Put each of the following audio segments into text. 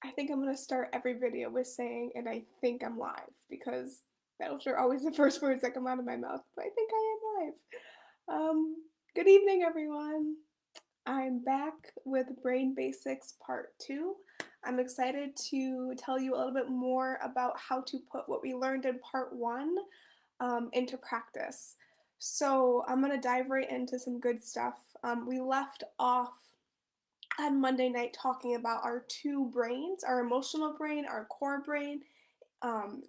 I think I'm gonna start every video with saying, and I think I'm live, because those are always the first words that come out of my mouth, but I think I am live. Good evening, everyone. I'm back with Brain Basics Part 2. I'm excited to tell you a little bit more about how to put what we learned in Part 1 into practice. So I'm gonna dive right into some good stuff. We left off on Monday night talking about our two brains, our emotional brain, our core brain,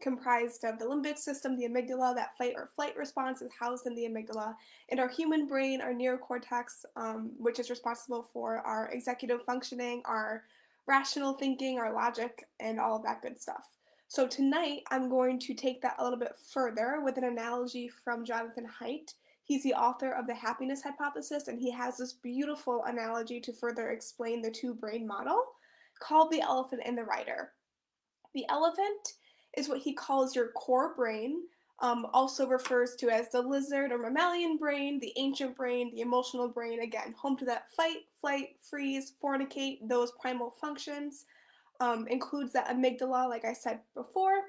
comprised of the limbic system, the amygdala, that fight or flight response is housed in the amygdala, and our human brain, our neocortex, which is responsible for our executive functioning, our rational thinking, our logic, and all of that good stuff. So tonight, I'm going to take that a little bit further with an analogy from Jonathan Haidt. He's the author of the happiness hypothesis, and he has this beautiful analogy to further explain the two brain model called the elephant and the rider. The elephant is what he calls your core brain, also refers to as the lizard or mammalian brain, the ancient brain, the emotional brain, again, home to that fight, flight, freeze, fornicate, those primal functions, includes that amygdala, like I said before.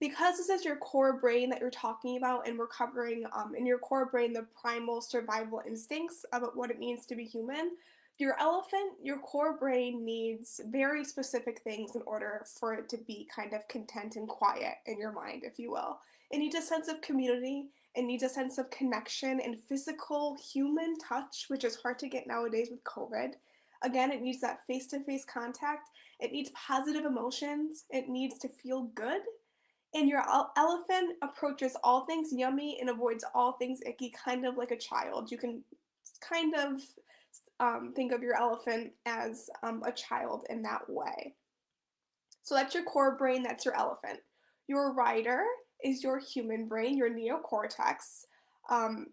Because this is your core brain that you're talking about, and we're covering in your core brain the primal survival instincts about what it means to be human, your elephant, your core brain needs very specific things in order for it to be kind of content and quiet in your mind, if you will. It needs a sense of community, it needs a sense of connection and physical human touch, which is hard to get nowadays with COVID. Again, it needs that face to face contact, it needs positive emotions, it needs to feel good, and your elephant approaches all things yummy and avoids all things icky, kind of like a child. You can kind of think of your elephant as a child in that way. So that's your core brain, that's your elephant. Your rider is your human brain, your neocortex. Um,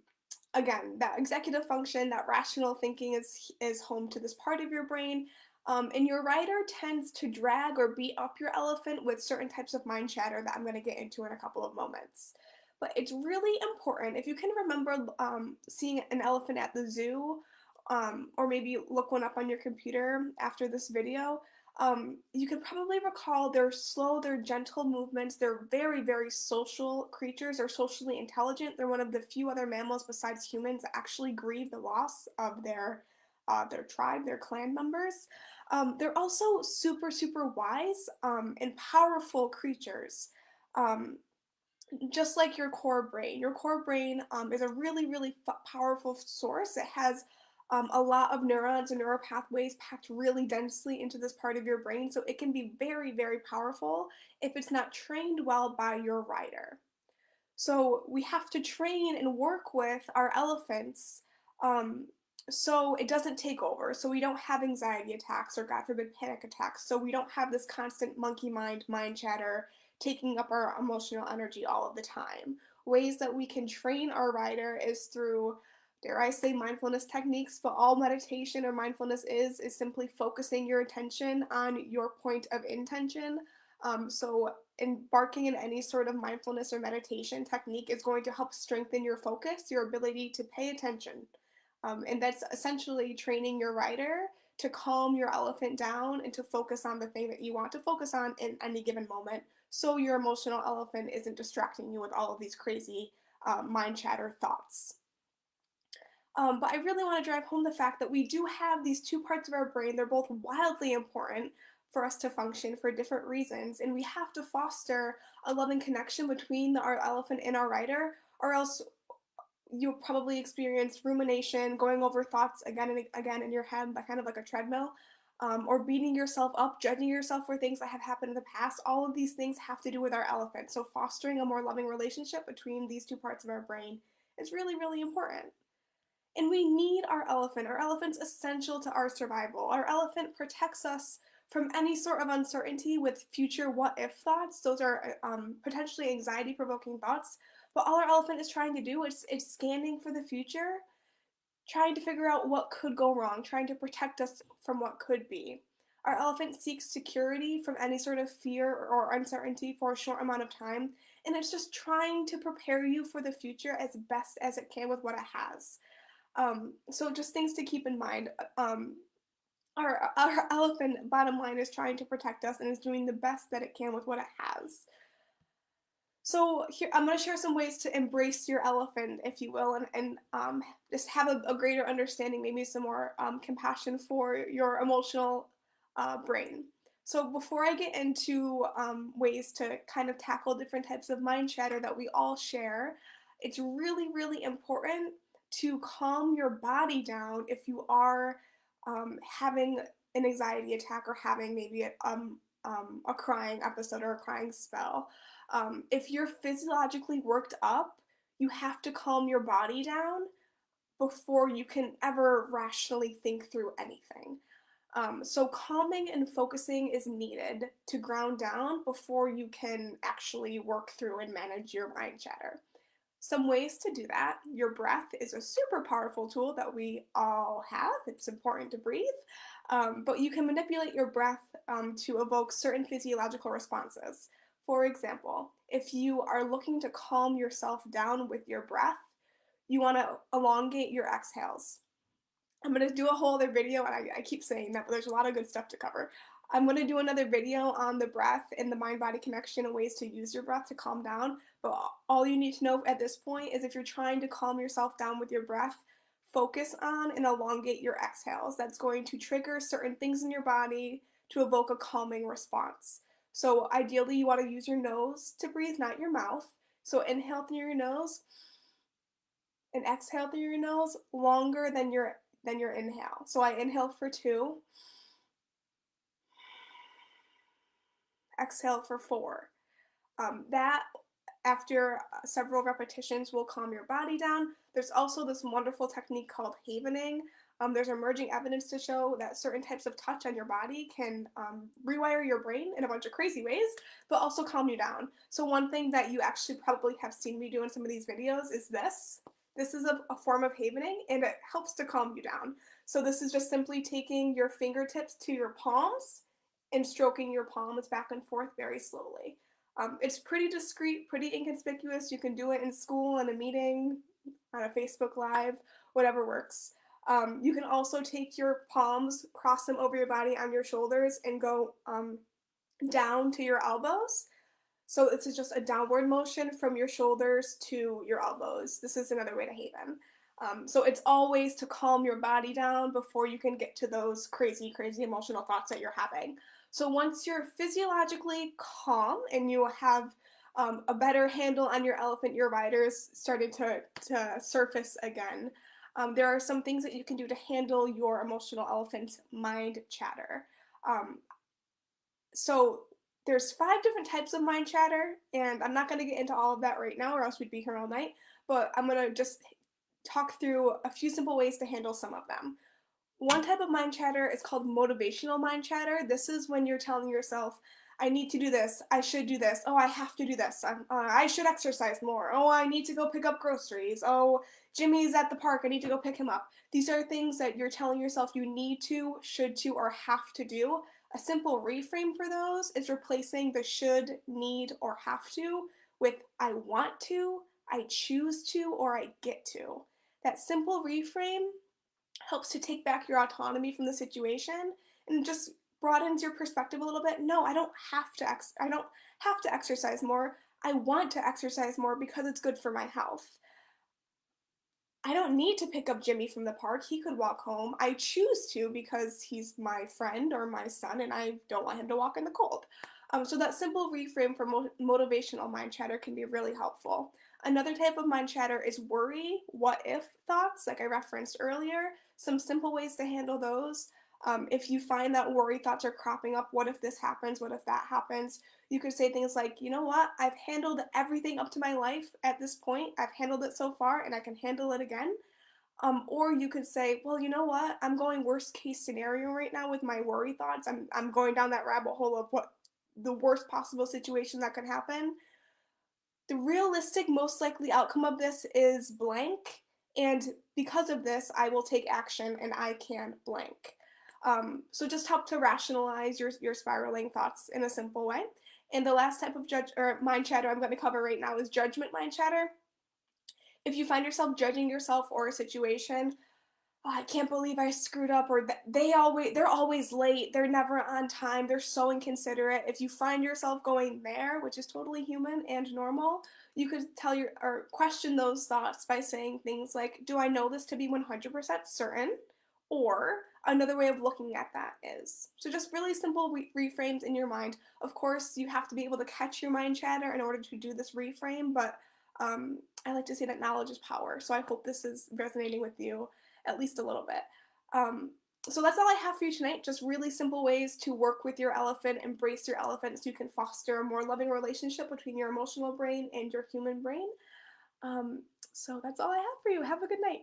Again, that executive function, that rational thinking is home to this part of your brain. And your rider tends to drag or beat up your elephant with certain types of mind chatter that I'm going to get into in a couple of moments. But it's really important, if you can remember seeing an elephant at the zoo, or maybe look one up on your computer after this video, you can probably recall their slow, their gentle movements. They're very, very social creatures. They're socially intelligent. They're one of the few other mammals besides humans that actually grieve the loss of their tribe, their clan members. They're also super, super wise and powerful creatures. Um, just like your core brain. Your core brain is a really, really powerful source. It has a lot of neurons and neural pathways packed really densely into this part of your brain, so it can be very, very powerful if it's not trained well by your rider. So we have to train and work with our elephants um, so it doesn't take over, so we don't have anxiety attacks or, God forbid, panic attacks, so we don't have this constant monkey mind chatter taking up our emotional energy all of the time. Ways that we can train our rider is through, dare I say, mindfulness techniques, but all meditation or mindfulness is simply focusing your attention on your point of intention. So embarking in any sort of mindfulness or meditation technique is going to help strengthen your focus, your ability to pay attention. And that's essentially training your rider to calm your elephant down and to focus on the thing that you want to focus on in any given moment, so your emotional elephant isn't distracting you with all of these crazy mind chatter thoughts. But I really want to drive home the fact that we do have these two parts of our brain. They're both wildly important for us to function for different reasons, and we have to foster a loving connection between our elephant and our rider, or else you'll probably experience rumination, going over thoughts again and again in your head, like kind of like a treadmill, or beating yourself up, judging yourself for things that have happened in the past. All of these things have to do with our elephant. So fostering a more loving relationship between these two parts of our brain is really, really important. And we need our elephant. Our elephant's essential to our survival. Our elephant protects us from any sort of uncertainty with future what if thoughts. Those are potentially anxiety provoking thoughts. But all our elephant is trying to do is it's scanning for the future, trying to figure out what could go wrong, trying to protect us from what could be. Our elephant seeks security from any sort of fear or uncertainty for a short amount of time, and it's just trying to prepare you for the future as best as it can with what it has. So just things to keep in mind. Our elephant, bottom line, is trying to protect us and is doing the best that it can with what it has. So here, I'm going to share some ways to embrace your elephant, if you will, and just have a greater understanding, maybe some more compassion for your emotional brain. So before I get into ways to kind of tackle different types of mind chatter that we all share, it's really, really important to calm your body down if you are having an anxiety attack or having maybe a crying episode or a crying spell. If you're physiologically worked up, you have to calm your body down before you can ever rationally think through anything. So calming and focusing is needed to ground down before you can actually work through and manage your mind chatter. Some ways to do that: your breath is a super powerful tool that we all have. It's important to breathe, but you can manipulate your breath to evoke certain physiological responses. For example, if you are looking to calm yourself down with your breath, you want to elongate your exhales. I'm going to do a whole other video, and I keep saying that, but there's a lot of good stuff to cover. I'm going to do another video on the breath and the mind-body connection and ways to use your breath to calm down. But all you need to know at this point is if you're trying to calm yourself down with your breath, focus on and elongate your exhales. That's going to trigger certain things in your body to evoke a calming response. So ideally, you want to use your nose to breathe, not your mouth. So inhale through your nose and exhale through your nose longer than your inhale. So I inhale for 2, exhale for 4. That, after several repetitions, will calm your body down. There's also this wonderful technique called havening. There's emerging evidence to show that certain types of touch on your body can rewire your brain in a bunch of crazy ways, but also calm you down. So one thing that you actually probably have seen me do in some of these videos is this. This is a form of havening, and it helps to calm you down. So this is just simply taking your fingertips to your palms and stroking your palms back and forth very slowly. It's pretty discreet, pretty inconspicuous. You can do it in school, in a meeting, on a Facebook Live, whatever works. You can also take your palms, cross them over your body on your shoulders, and go down to your elbows. So this is just a downward motion from your shoulders to your elbows. This is another way to haven. So it's always to calm your body down before you can get to those crazy, crazy emotional thoughts that you're having. So once you're physiologically calm and you have a better handle on your elephant, your riders started to surface again, there are some things that you can do to handle your emotional elephant mind chatter. Um, so there's 5 different types of mind chatter, and I'm not going to get into all of that right now or else we'd be here all night, but I'm going to just talk through a few simple ways to handle some of them. One type of mind chatter is called motivational mind chatter. This is when you're telling yourself, I need to do this, I should do this, oh, I have to do this, I should exercise more, oh, I need to go pick up groceries, oh, Jimmy's at the park, I need to go pick him up. These are things that you're telling yourself you need to, should to, or have to do. A simple reframe for those is replacing the should, need, or have to with I want to, I choose to, or I get to. That simple reframe helps to take back your autonomy from the situation and just broadens your perspective a little bit. No, I don't have to exercise more. I want to exercise more because it's good for my health. I don't need to pick up Jimmy from the park. He could walk home. I choose to because he's my friend or my son and I don't want him to walk in the cold. So that simple reframe for motivational mind chatter can be really helpful. Another type of mind chatter is worry, what if thoughts, like I referenced earlier. Some simple ways to handle those. If you find that worry thoughts are cropping up, what if this happens, what if that happens, you could say things like, you know what, I've handled everything up to my life at this point, I've handled it so far and I can handle it again. Or you could say, well, you know what, I'm going worst case scenario right now with my worry thoughts. I'm going down that rabbit hole of what the worst possible situation that could happen. The realistic, most likely outcome of this is blank, and because of this, I will take action and I can blank. So just help to rationalize your spiraling thoughts in a simple way. And the last type of mind chatter I'm going to cover right now is judgment mind chatter. If you find yourself judging yourself or a situation, oh, I can't believe I screwed up, or they're always late, they're never on time, they're so inconsiderate. If you find yourself going there, which is totally human and normal, you could tell your or question those thoughts by saying things like, "Do I know this to be 100% certain?" Or another way of looking at that is. So just really simple reframes in your mind. Of course, you have to be able to catch your mind chatter in order to do this reframe, but I like to say that knowledge is power. So I hope this is resonating with you at least a little bit. Um, so that's all I have for you tonight. Just really simple ways to work with your elephant, embrace your elephant, so you can foster a more loving relationship between your emotional brain and your human brain. Um, so that's all I have for you. Have a good night.